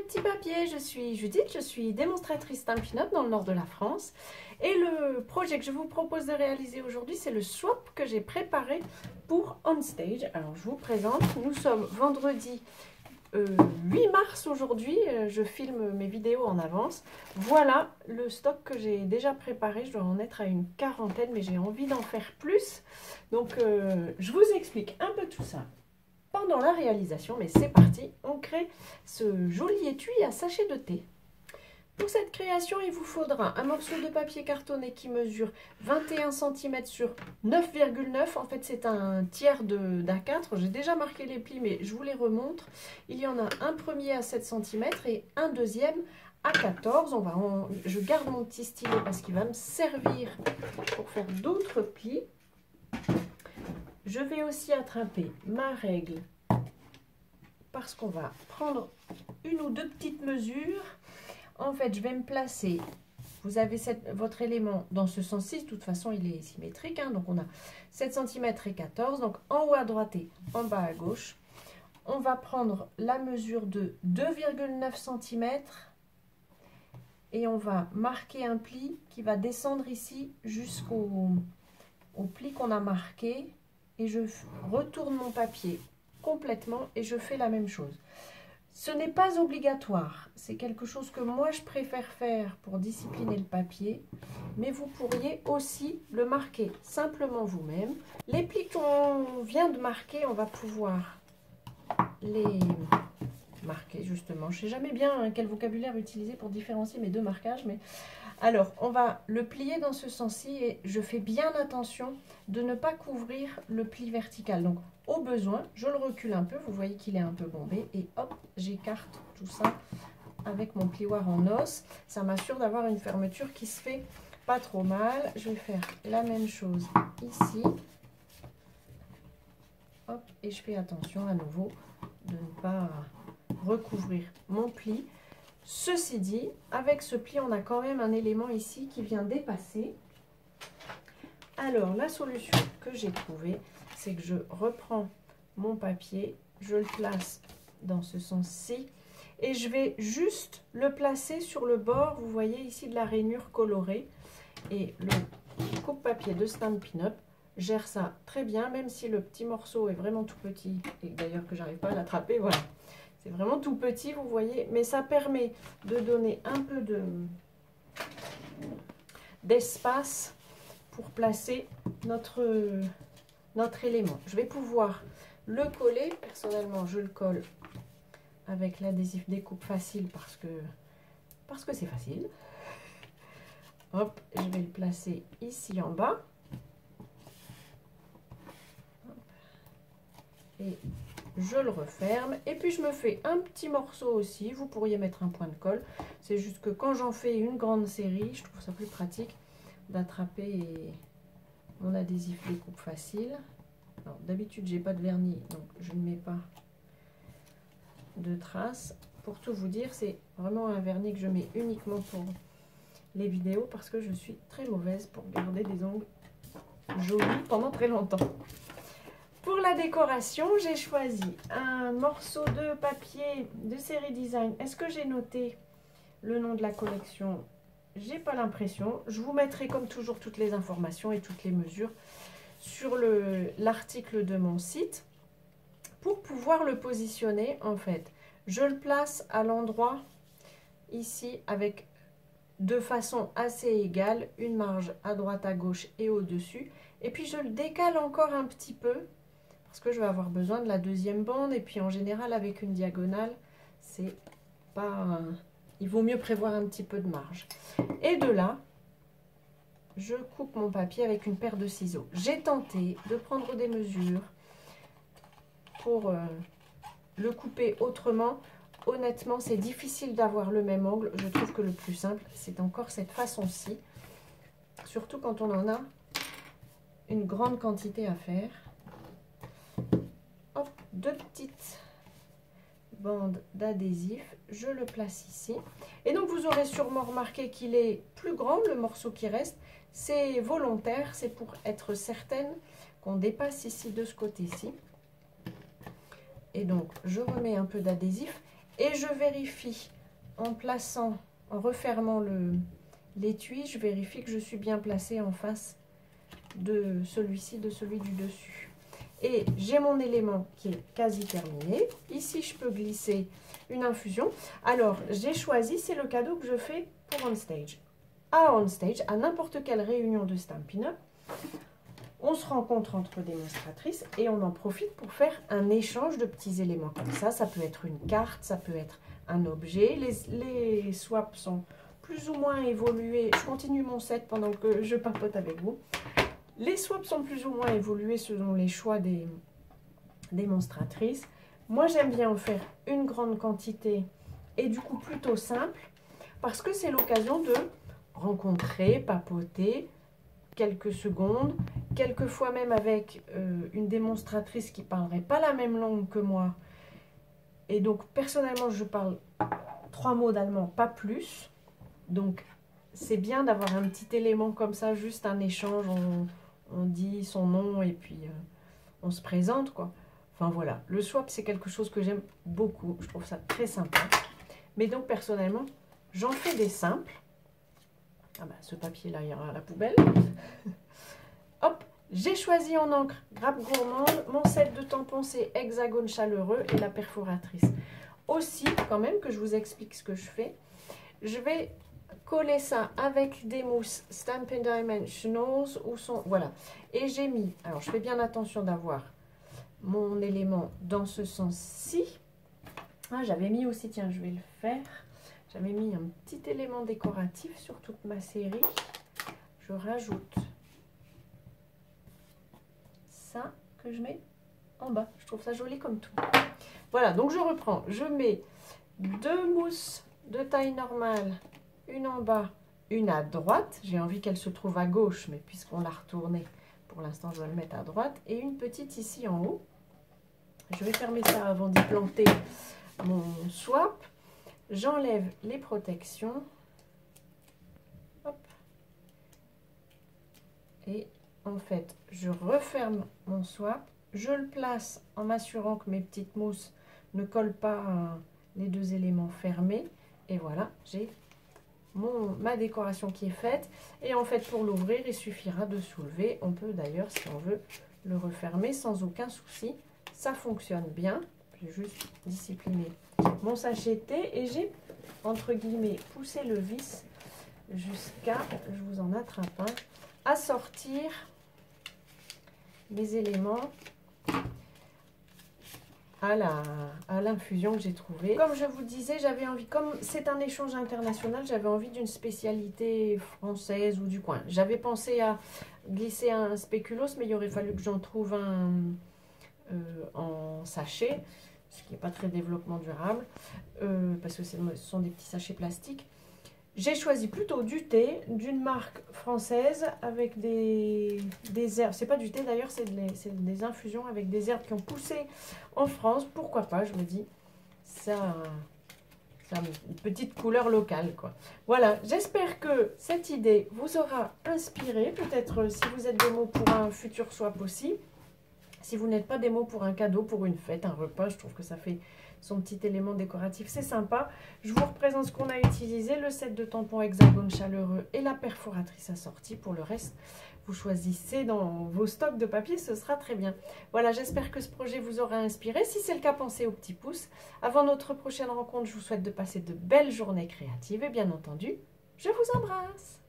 petits papiers, je suis Judith, je suis démonstratrice Stampin' Up dans le nord de la France. Et le projet que je vous propose de réaliser aujourd'hui, c'est le swap que j'ai préparé pour OnStage. Alors je vous présente, nous sommes vendredi 8 mars aujourd'hui, je filme mes vidéos en avance. Voilà le stock que j'ai déjà préparé, je dois en être à une quarantaine, mais j'ai envie d'en faire plus. Donc je vous explique un peu tout ça pendant la réalisation, mais c'est parti, on crée ce joli étui à sachet de thé. Pour cette création, il vous faudra un morceau de papier cartonné qui mesure 21 cm sur 9,9. En fait, c'est un tiers d'A4. J'ai déjà marqué les plis, mais je vous les remontre. Il y en a un premier à 7 cm et un deuxième à 14. Je garde mon petit stylet parce qu'il va me servir pour faire d'autres plis. Je vais aussi attraper ma règle parce qu'on va prendre une ou deux petites mesures. En fait, je vais me placer, vous avez votre élément dans ce sens-ci, de toute façon il est symétrique, hein, donc on a 7 cm et 14, donc en haut à droite et en bas à gauche. On va prendre la mesure de 2,9 cm et on va marquer un pli qui va descendre ici jusqu'au pli qu'on a marqué. Et je retourne mon papier complètement et je fais la même chose. Ce n'est pas obligatoire, c'est quelque chose que moi je préfère faire pour discipliner le papier, mais vous pourriez aussi le marquer simplement vous-même. Les plis qu'on vient de marquer, on va pouvoir les marquer justement. Je ne sais jamais bien quel vocabulaire utiliser pour différencier mes deux marquages, mais alors on va le plier dans ce sens-ci et je fais bien attention de ne pas couvrir le pli vertical. Donc au besoin, je le recule un peu, vous voyez qu'il est un peu bombé et hop, j'écarte tout ça avec mon plioir en os. Ça m'assure d'avoir une fermeture qui se fait pas trop mal. Je vais faire la même chose ici. Hop, et je fais attention à nouveau de ne pas recouvrir mon pli. Ceci dit, avec ce pli, on a quand même un élément ici qui vient dépasser. Alors, la solution que j'ai trouvée, c'est que je reprends mon papier, je le place dans ce sens-ci et je vais juste le placer sur le bord, vous voyez ici, de la rainure colorée. Et le coupe-papier de Stampin' Up gère ça très bien, même si le petit morceau est vraiment tout petit et d'ailleurs que j'arrive pas à l'attraper, voilà. C'est vraiment tout petit, vous voyez, mais ça permet de donner un peu d'espace pour placer notre élément. Je vais pouvoir le coller. Personnellement, je le colle avec l'adhésif découpe facile parce que c'est facile. Hop, je vais le placer ici en bas. Et je le referme et puis je me fais un petit morceau aussi. Vous pourriez mettre un point de colle. C'est juste que quand j'en fais une grande série, je trouve ça plus pratique d'attraper mon adhésif découpe facile. Alors d'habitude j'ai pas de vernis, donc je ne mets pas de traces. Pour tout vous dire, c'est vraiment un vernis que je mets uniquement pour les vidéos parce que je suis très mauvaise pour garder des ongles jolis pendant très longtemps. Pour la décoration, j'ai choisi un morceau de papier de série design. Est-ce que j'ai noté le nom de la collection? J'ai pas l'impression. Je vous mettrai comme toujours toutes les informations et toutes les mesures sur l'article de mon site. Pour pouvoir le positionner, en fait, je le place à l'endroit ici avec de façon assez égale, une marge à droite, à gauche et au-dessus. Et puis je le décale encore un petit peu parce que je vais avoir besoin de la deuxième bande. Et puis en général, avec une diagonale, c'est pas... il vaut mieux prévoir un petit peu de marge. Et de là, je coupe mon papier avec une paire de ciseaux. J'ai tenté de prendre des mesures pour le couper autrement. Honnêtement, c'est difficile d'avoir le même angle. Je trouve que le plus simple, c'est encore cette façon-ci. Surtout quand on en a une grande quantité à faire. Hop, deux petites bandes d'adhésif. Je le place ici. Et donc, vous aurez sûrement remarqué qu'il est plus grand, le morceau qui reste. C'est volontaire, c'est pour être certaine qu'on dépasse ici de ce côté-ci. Et donc, je remets un peu d'adhésif et je vérifie en plaçant, en refermant l'étui, je vérifie que je suis bien placée en face de celui-ci, de celui du dessus. Et j'ai mon élément qui est quasi terminé. Ici, je peux glisser une infusion. Alors, j'ai choisi, c'est le cadeau que je fais pour OnStage. À OnStage, à n'importe quelle réunion de Stampin' Up, on se rencontre entre démonstratrices et on en profite pour faire un échange de petits éléments comme ça. Ça peut être une carte, ça peut être un objet. Les swaps sont plus ou moins évolués. Je continue mon set pendant que je papote avec vous. Les swaps sont plus ou moins évolués selon les choix des démonstratrices. Moi, j'aime bien en faire une grande quantité et du coup plutôt simple parce que c'est l'occasion de rencontrer, papoter quelques secondes, quelquefois même avec une démonstratrice qui ne parlerait pas la même langue que moi. Et donc, personnellement, je parle 3 mots d'allemand, pas plus. Donc, c'est bien d'avoir un petit élément comme ça, juste un échange, on dit son nom et puis on se présente, quoi. Enfin, voilà. Le swap, c'est quelque chose que j'aime beaucoup. Je trouve ça très sympa. Mais donc, personnellement, j'en fais des simples. Ah ben, ce papier-là ira à la poubelle. Hop, j'ai choisi en encre grappe gourmande. Mon set de tampons, c'est hexagone chaleureux et la perforatrice. Aussi, quand même, que je vous explique ce que je fais. Je vais coller ça avec des mousses Stampin' Dimensionals ou son... Voilà. Et j'ai mis... Alors, je fais bien attention d'avoir mon élément dans ce sens-ci. Ah, j'avais mis aussi... Tiens, je vais le faire. J'avais mis un petit élément décoratif sur toute ma série. Je rajoute ça que je mets en bas. Je trouve ça joli comme tout. Voilà, donc je reprends. Je mets 2 mousses de taille normale, une en bas, une à droite. J'ai envie qu'elle se trouve à gauche, mais puisqu'on l'a retournée, pour l'instant, je vais le mettre à droite. Et une petite ici en haut. Je vais fermer ça avant d'y planter mon swap. J'enlève les protections. Hop. Et en fait, je referme mon swap. Je le place en m'assurant que mes petites mousses ne collent pas les 2 éléments fermés. Et voilà, j'ai ma décoration qui est faite. Et en fait, pour l'ouvrir, il suffira de soulever. On peut d'ailleurs, si on veut, le refermer sans aucun souci. Ça fonctionne bien. J'ai juste discipliné mon sachet de thé et j'ai, entre guillemets, poussé le vis jusqu'à, je vous en attrape un, à sortir les éléments à l'infusion que j'ai trouvée. Comme je vous disais, j'avais envie, comme c'est un échange international, j'avais envie d'une spécialité française ou du coin. J'avais pensé à glisser un spéculoos, mais il aurait fallu que j'en trouve un en sachet, ce qui n'est pas très développement durable, parce que ce sont des petits sachets plastiques. J'ai choisi plutôt du thé d'une marque française avec des herbes. C'est pas du thé d'ailleurs, c'est des infusions avec des herbes qui ont poussé en France. Pourquoi pas, je me dis, ça a une petite couleur locale, quoi. Voilà, j'espère que cette idée vous aura inspiré. Peut-être si vous êtes démo pour un futur swap aussi. Si vous n'êtes pas démo pour un cadeau, pour une fête, un repas, je trouve que ça fait son petit élément décoratif, c'est sympa. Je vous représente ce qu'on a utilisé, le set de tampons hexagone chaleureux et la perforatrice assortie. Pour le reste, vous choisissez dans vos stocks de papier, ce sera très bien. Voilà, j'espère que ce projet vous aura inspiré. Si c'est le cas, pensez au petit pouce. Avant notre prochaine rencontre, je vous souhaite de passer de belles journées créatives et bien entendu, je vous embrasse.